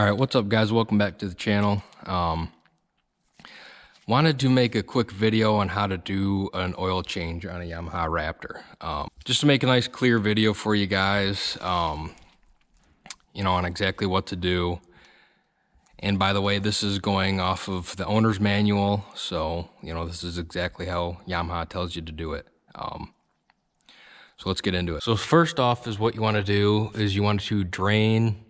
All right, what's up guys? Welcome back to the channel. Wanted to make a quick video on how to do an oil change on a Yamaha Raptor. Just to make a nice clear video for you guys, on exactly what to do. And by the way, this is going off of the owner's manual, so this is exactly how Yamaha tells you to do it. So let's get into it. So first off is what you want to do is you want to drain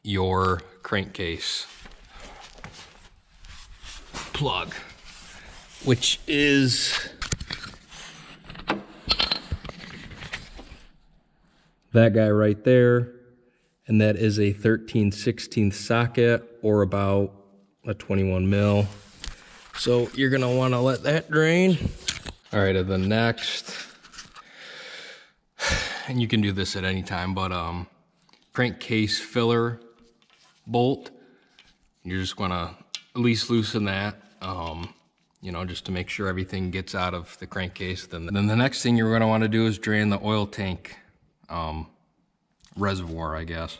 your crankcase plug, which is that guy right there, and that is a 13/16 socket or about a 21 mil. So you're gonna want to let that drain. All right, and then next, and you can do this at any time, but crankcase filler bolt, you're just gonna at least loosen that, just to make sure everything gets out of the crankcase. Then the next thing you're gonna wanna do is drain the oil tank reservoir, I guess.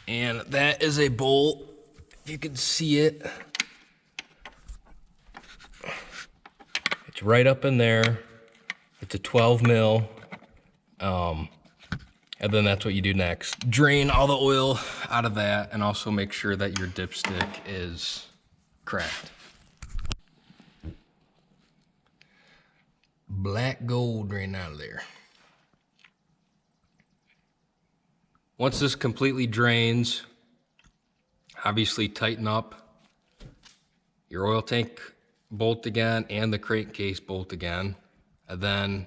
And that is a bolt, if you can see it. It's right up in there. It's a 12 mil. And then that's what you do next. Drain all the oil out of that, and also make sure that your dipstick is cracked. Black gold drain out of there. Once this completely drains, obviously tighten up your oil tank bolt again and the crankcase bolt again. And then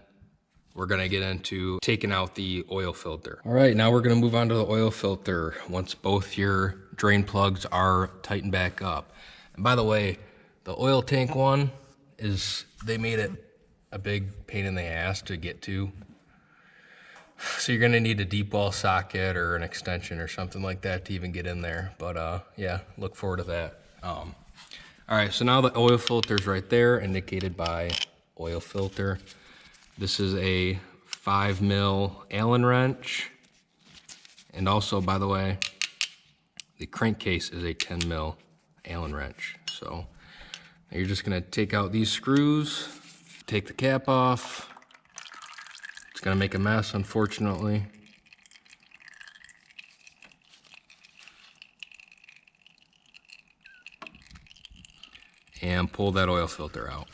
we're gonna get into taking out the oil filter. All right, now we're gonna move on to the oil filter once both your drain plugs are tightened back up. And by the way, the oil tank one they made it a big pain in the ass to get to. So you're gonna need a deep well socket or an extension or something like that to even get in there. But yeah, look forward to that. All right, so now the oil filter's right there, indicated by oil filter. This is a 5 mil Allen wrench. And also, by the way, the crankcase is a 10 mil Allen wrench. So you're just gonna take out these screws, take the cap off. It's gonna make a mess, unfortunately. And pull that oil filter out.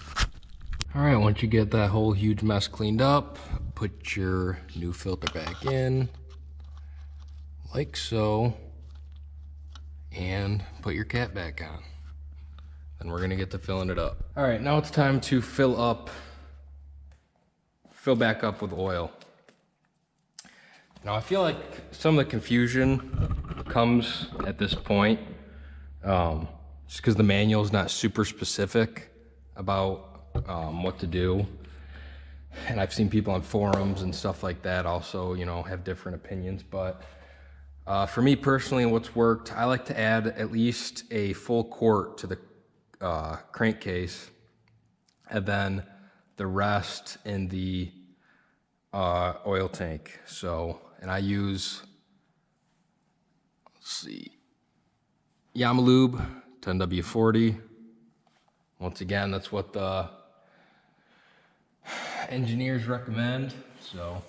All right, once you get that whole huge mess cleaned up, put your new filter back in, like so, and put your cap back on. Then we're gonna get to filling it up. All right, now it's time to fill back up with oil. Now I feel like some of the confusion comes at this point, just because the manual is not super specific about what to do. And I've seen people on forums and stuff like that also, have different opinions. But for me personally, what's worked, I like to add at least a full quart to the crankcase, and then the rest in the oil tank. So, and I use, let's see, Yamalube 10W40. Once again, that's what the engineers recommend. So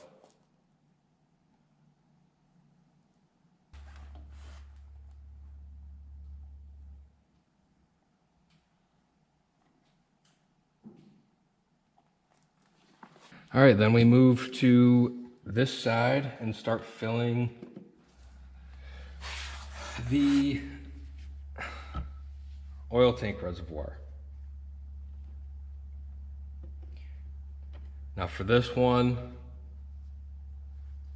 all right, then we move to this side and start filling the oil tank reservoir. Now for this one,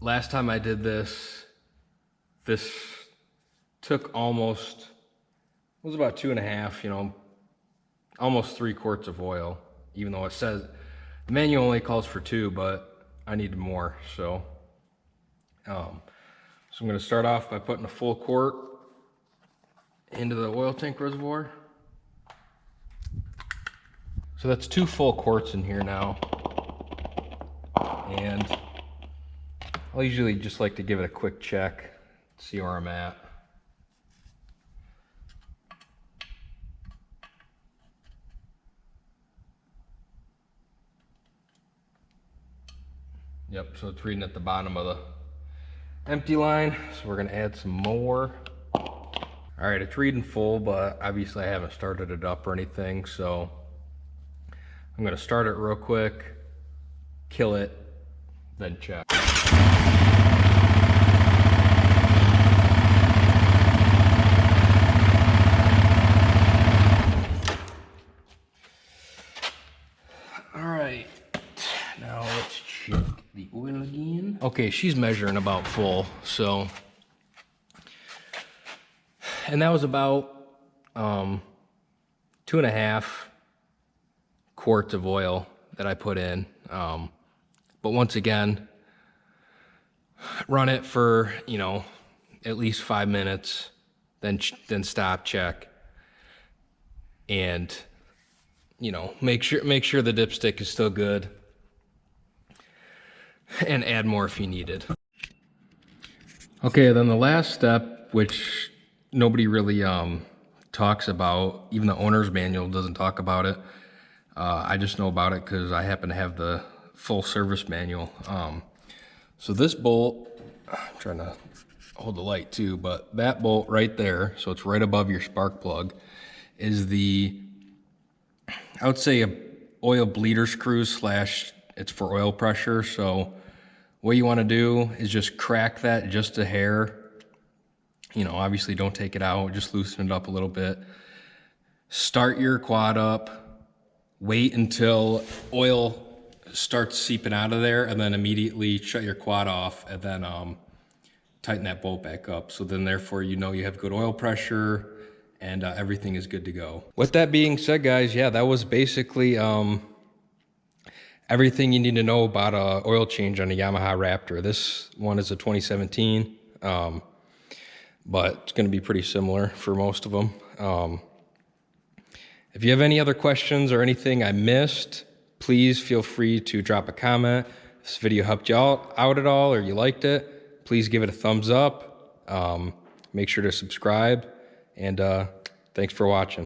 last time I did this took almost, it was about 2.5, almost 3 quarts of oil, even though it says, the manual only calls for 2, but I needed more, so. So I'm gonna start off by putting a full quart into the oil tank reservoir. So that's 2 full quarts in here now. And I'll usually just like to give it a quick check, see where I'm at. Yep, so it's reading at the bottom of the empty line. So we're gonna add some more. All right, it's reading full, but obviously I haven't started it up or anything, so I'm gonna start it real quick, kill it, then check. All right, now let's check the oil again. Okay, she's measuring about full, so. And that was about 2.5 quarts of oil that I put in. But once again, run it for, you know, at least 5 minutes, then stop, check, and, you know, make sure the dipstick is still good, and add more if you need it. Okay, then the last step, which nobody really talks about, even the owner's manual doesn't talk about it. I just know about it because I happen to have the full service manual. So this bolt, I'm trying to hold the light too, but that bolt right there, so it's right above your spark plug, is the, I would say, a oil bleeder screw slash it's for oil pressure. So what you want to do is just crack that just a hair. You know, obviously don't take it out, just loosen it up a little bit. Start your quad up, wait until oil starts seeping out of there, and then immediately shut your quad off, and then tighten that bolt back up. So then therefore you know you have good oil pressure, and everything is good to go. With that being said, guys, yeah, that was basically everything you need to know about a oil change on a Yamaha Raptor. This one is a 2017. But it's going to be pretty similar for most of them. If you have any other questions or anything I missed, please feel free to drop a comment. If this video helped you out at all, or you liked it, please give it a thumbs up. Make sure to subscribe, and thanks for watching.